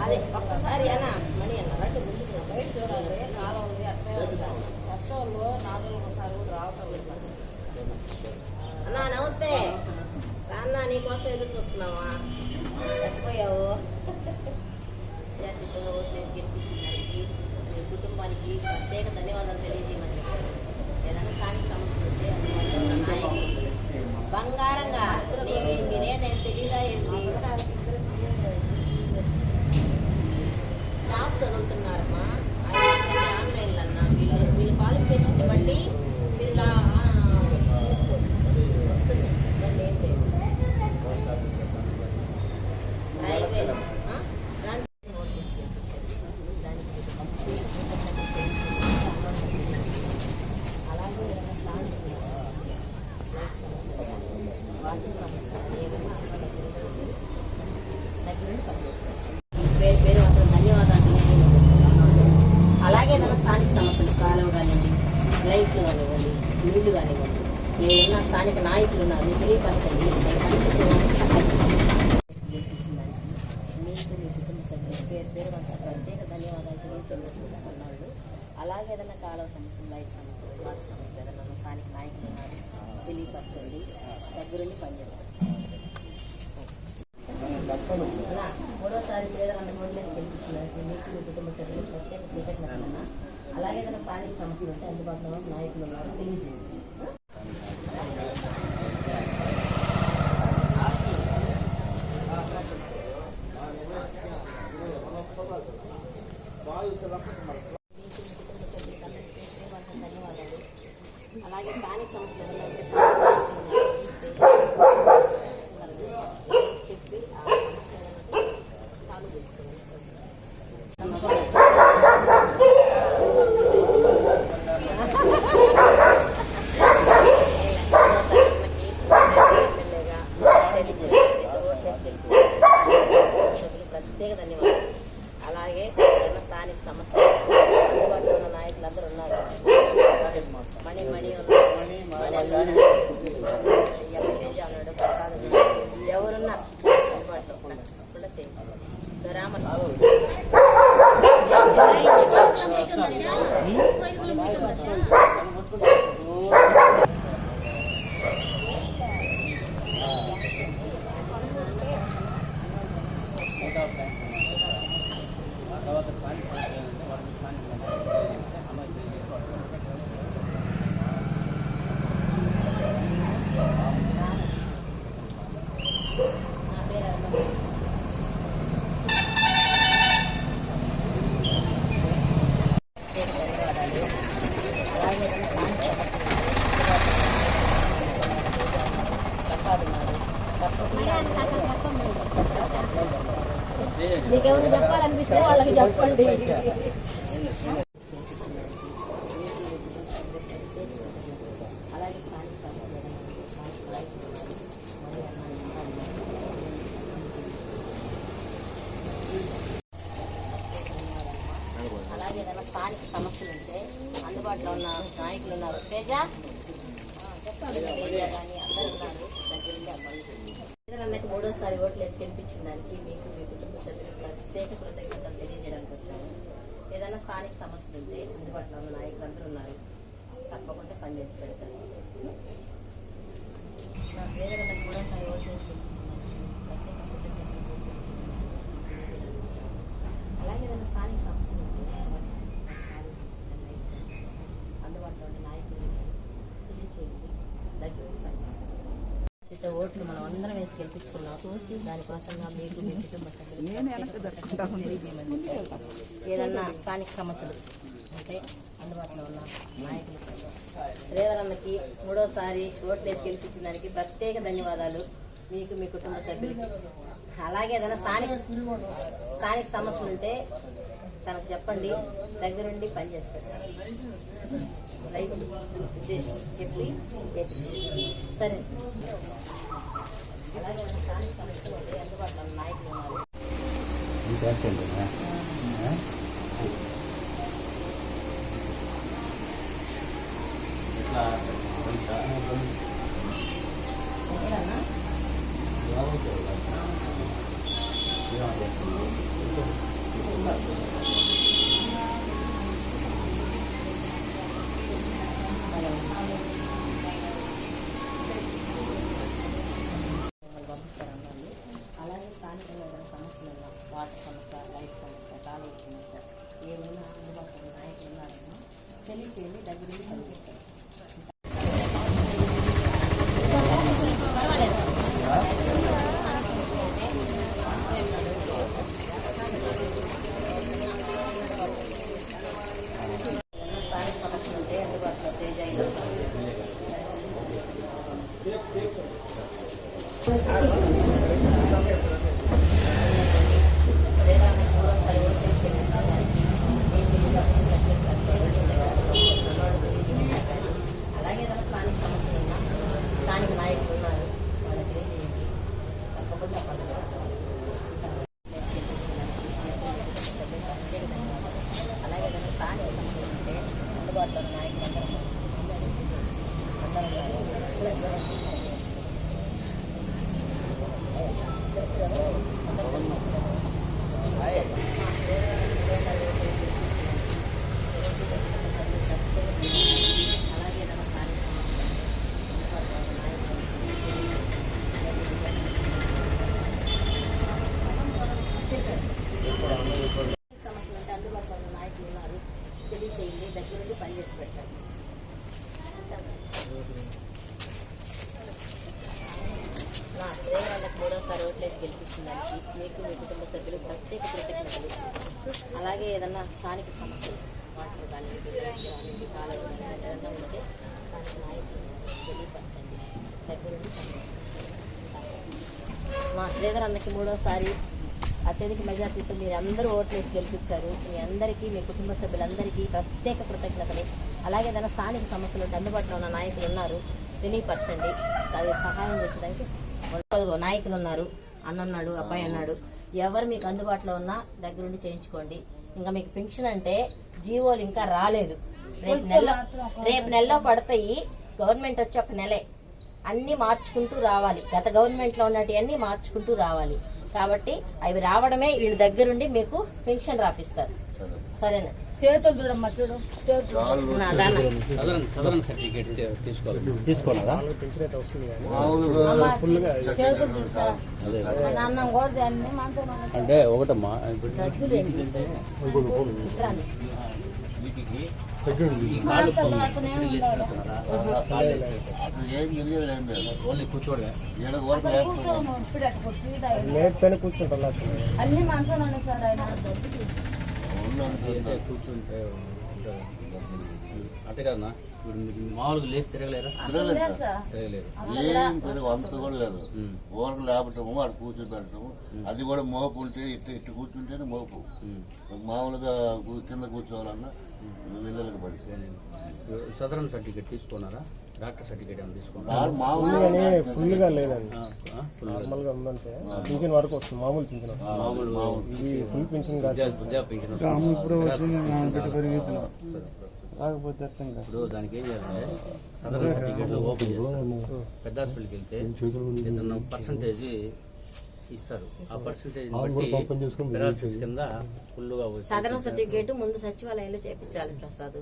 అదే ఒక్కసారి అన్నా మనీ అన్నారు అంటే ముందుకు బయట చూడాలి కాలం ఉంది అట్లే వస్తాను చట్టంలో 4 ఒకసారి కూడా రావటం లేదు అన్నా. నమస్తే రాన్నా, నీకోసం ఎదురు చూస్తున్నావా? చచ్చిపోయావు. విద్యార్థితో ఓట్లేసి గెలిపించిన దానికి మీ కుటుంబానికి ప్రత్యేక ధన్యవాదాలు తెలియజేయమని చెప్పారు. ఏదైనా స్థానిక సమస్యలు ఉంటే అందుబాటులో ఉన్న నాయకులు బంగారంగా మీరే నేను తెలియదా ఏంటి జాబ్స్ చదువుతున్నారమ్మా. ఆన్లైన్లో అన్నా వీళ్ళు క్వాలిఫికేషన్ బట్టి మీరు ఇలా చేసుకోండి, వస్తున్నాయి ఇబ్బంది ఏం లేదు. రైల్వేలో అలాగే వాటి సమస్యలు ఏమైనా దగ్గర పేరు పేరు అసలు ధన్యవాదాలు తెలియజేయమని. అలాగే ఏదైనా స్థానిక సమస్యలు కాలువ కానివ్వండి, లైట్లు కానివ్వండి, నీళ్లు కానివ్వండి, ఏదైనా స్థానిక నాయకులు ఉన్నారు మీకు తెలియపరచండి. మీకు మీ కుటుంబ సభ్యులు పేరు పేరు ప్రత్యేక ధన్యవాదాలు తెలియజేస్తున్నాడు. అలాగే ఏదైనా కాలువ సమస్యలు, లైట్ సమస్యలు, వాటర్ సమస్యలు ఏదైనా స్థానిక నాయకులు ఉన్నారు తెలియపరచండి. దగ్గరుండి పనిచేస్తాం. మూడోసారి పేదలందరూ ఓట్లేసి గెలిపించినారు. మీకు మీ కుటుంబ సభ్యులు ప్రత్యేక కృతజ్ఞతలన్నా. అలాగే ఏదైనా స్థానిక సమస్యలు ఉంటే అందుబాటులో నాయకులు ఉన్నారు తెలియజేయండి. ధన్యవాదాలు. అలాగే స్థానిక సమస్యలు చెప్పి సాల్వ్ చేసుకోండి. ప్రత్యేక ధన్యవాదాలు. అలాగే స్థానిక సమస్యలు అందుబాటులో ఉన్న నాయకులందరూ ఉన్నారు. మణి ఉన్నారు, తేజ ఉన్నాడు, ప్రసాద్ ఉన్నాడు, ఎవరున్నా అందుబాటులో కూడా చేయండి. రామన్ మీకేమైనా చెప్పాలనిపిస్తే వాళ్ళకి చెప్పండి. అలాగే స్థానిక అలాగే ఏదైనా స్థానిక సమస్యలు ఉంటే అందుబాటులో ఉన్న నాయకులు ఉన్నారు. తేజ తేజ కానీ అందరూ ఉన్నారు. దగ్గరుండి అబ్బాయి మూడోసారి ఓట్లు వేసి గెలిపించిన దానికి మీకు మీ కుటుంబ సభ్యులకు ప్రత్యేక కృతజ్ఞతలు తెలియజేయడానికి వచ్చాను. ఏదైనా స్థానిక సమస్యలు ఉంటే అందుబాటులో ఉన్న నాయకులు అందరూ ఉన్నారు. తప్పకుండా పనిచేసి పెడతారు. ఏదైనా మూడోసారి ఓట్లు వేసి అలాగే ఏదైనా స్థానిక సమస్యలు ఉంటే అందుబాటులో ఉన్న నాయకులు తెలియచేయండి. దగ్గర పనిచేస్తారు. ఓట్లు మనం అందరం వేసి గెలిపించుకున్నాం. దానికోసంగా మీకు మీ కుటుంబ సభ్యులు తెలియజేయమని. ఏదన్నా స్థానిక సమస్యలు అంటే అందుబాటులో ఉన్న నాయకులు శ్రీధరన్నకి మూడోసారి ఓట్లు వేసి గెలిపించిన దానికి ప్రత్యేక ధన్యవాదాలు మీకు మీ కుటుంబ సభ్యులకి. అలాగే ఏదైనా స్థానిక సమస్యలు ఉంటే తనకు చెప్పండి. దగ్గరుండి పనిచేసి పెట్టాలి. రైతు ఉద్దేశం చెప్పి సరే. అలాగే స్థానిక సమస్యలు ఉంటే అందుబాటులో ఉన్న నాయకులు ఉన్నారు. అలాగే స్థానికంగా ఏదైనా సమస్యలు ఉన్నా వాటర్ సమస్య, లైట్ సమస్య, కాలేజ్ సమస్య ఏమైనా అందుబాటులో నాయకులు ఉన్నారన్నా తెలియచేయండి, దగ్గర నుండి పనిచేస్తారు. స్థానిక సమస్యలు ఉంటే అందుబాటులో తేజ అలాగే ఏదైనా స్థానిక సమస్యలు ఉన్నా స్థానిక నాయకులు ఉన్నారు, వాళ్ళకి తప్పకుండా పనిచేస్తారు. అలాగే ఏదైనా స్థానిక సమస్యలు ఉంటే అందుబాటులో నాయకులు సమస్యలు అంటే అందుబాటులో ఉన్న నాయకులు ఉన్నారు, తెలియచేయండి, దగ్గర నుండి పనిచేసి పెడతారు. నా శ్రేణులకు 3వసారి ఓట్లేసి గెలిపించడానికి మీకు మీ కుటుంబ సభ్యులు ప్రత్యేక కృతజ్ఞతలు. అలాగే ఏదన్నా స్థానిక సమస్యలు వాటర్ కానీ కాలేజీ కానీ ఏదన్నా ఉంటే స్థానిక నాయకులు తెలియపరచండి, దగ్గర నుండి పనిచేసుకుంటారు. మా శ్రీధర్ అన్నకి 3వసారి అత్యధిక మెజార్టీతో మీరు అందరూ ఓట్లేసి గెలిపించారు. మీ అందరికీ, మీ కుటుంబ సభ్యులందరికీ ప్రత్యేక కృతజ్ఞతలు. అలాగే ఏదైనా స్థానిక సమస్యలు ఉంటే అందుబాటులో ఉన్న నాయకులు ఉన్నారు, తెలియపరచండి, అది సహాయం చేసేదానికి నాయకులు ఉన్నారు. అన్న ఉన్నాడు, అబ్బాయి అన్నాడు, ఎవరు మీకు అందుబాటులో ఉన్నా దగ్గరుండి చేయించుకోండి. ఇంకా మీకు పెన్షన్ అంటే జీవోలు ఇంకా రాలేదు, రేపు నెలలో పడతాయి. గవర్నమెంట్ వచ్చి ఒక నెలే, అన్ని మార్చుకుంటూ రావాలి. గత గవర్నమెంట్లో ఉన్నట్టు అన్ని మార్చుకుంటూ రావాలి. కాబట్టి అవి రావడమే వీళ్ళ దగ్గరుండి మీకు పెన్షన్ రాపిస్తారు. సరేనా? చేతులు చూడమ్మా, చూడు సదరన్ సర్టిఫికేట్ తీసుకోవాలా? అన్నం కూడా అంటే ఒకటమ్మా కూర్చోడే కూర్చుంటా అన్ని మనతో సార్ ఆయన కూర్చుంటే అంటే కదన్నా. ఇప్పుడు మీరు మామూలుగా లేచి తిరగలేరా? తిరగలేరు. ఏం తిరగ అంత కూడా లేదు. ఊరకు లేపటము, అక్కడ కూర్చొని పెట్టడము, అది కూడా మోపు ఉంటే ఇట్టు కూర్చుంటేనే మోపు. మామూలుగా కింద కూర్చోవాలన్నా వెళ్ళలకు పడి. సదరన్ సర్టిఫికేట్ తీసుకున్నారా? డాక్టర్ సర్టిఫికేట్ ఏమైనా తీసుకున్నారా? ఫుల్ గా లేదండి, నార్మల్ గా ఉందంటే పింఛన్ వరకు వస్తుంది. మామూలు పింఛన్, ఇది ఫుల్ పింఛన్ కాదు. కాకపోతే ఇప్పుడు దానికి ఏం చేయాలంటే సదరన్ సర్టిఫికేట్ లో ఓపెన్ చేస్తారు. పెద్ద హాస్పిటల్కి వెళ్తే ఏదన్నా పర్సంటేజ్ ఇస్తారు. ఆ పర్సంటేజ్ కింద ఫుల్ గా సదరన్ సర్టిఫికేట్ ముందు సచివాలయంలో చేపించాలి ప్రసాద్.